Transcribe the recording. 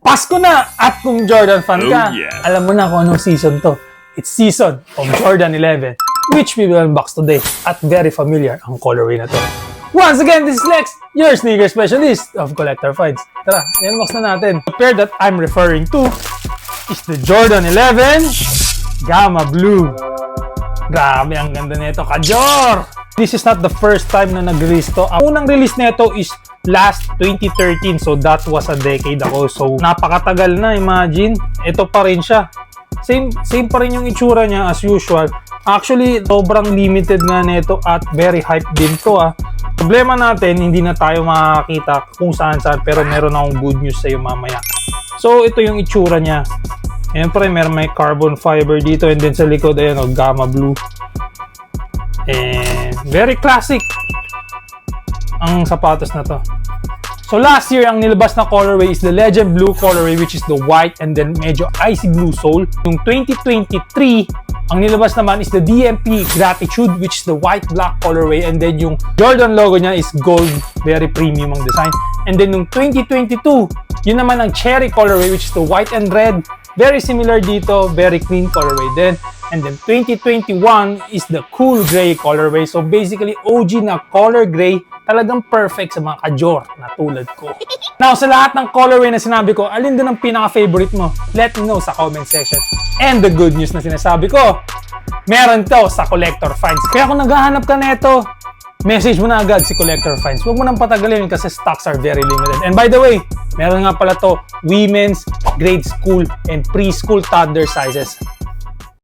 Pasko na! At kung Jordan fan ka, alam mo na kung anong season to. It's season of Jordan 11, which we will unbox today. At very familiar ang colorway na to. Once again, this is Lex, your sneaker specialist of Collector Finds. Tara, i-unbox na natin. The pair that I'm referring to is the Jordan 11 Gamma Blue. Grabe, ang ganda nito, Kajor! This is not the first time na nag-release to. Ang unang release nito is last 2013, so that was a decade ago. So, napakatagal na, imagine. Ito pa rin siya. Same pa rin yung itsura niya as usual. Actually, sobrang limited nga nito at very hype din to. Problema natin, hindi na tayo makakita kung saan-saan, pero meron akong good news sa'yo mamaya. So, ito yung itsura niya. Siyempre, may carbon fiber dito, and then sa likod, ayan, Gamma Blue. And very classic ang sapatos na to. So last year, ang nilabas na colorway is the Legend Blue colorway, which is the white and then medyo icy blue sole. Yung 2023, ang nilabas naman is the DMP Gratitude, which is the white-black colorway, and then yung Jordan logo niya is gold, very premium ang design. And then yung 2022, yun naman ang cherry colorway, which is the white and red, very similar dito, very clean colorway din. And then 2021 is the cool gray colorway. So basically, OG na color gray, talagang perfect sa mga kajor na tulad ko. Now, sa lahat ng colorway na sinabi ko, alin din ang pinaka-favorite mo? Let me know sa comment section. And the good news na sinasabi ko, meron to sa Collector Finds. Kaya kung naghahanap ka neto, message mo na agad si Collector Finds. Huwag mo nang patagalin kasi stocks are very limited. And by the way, meron nga pala to women's, grade school, and preschool toddler sizes.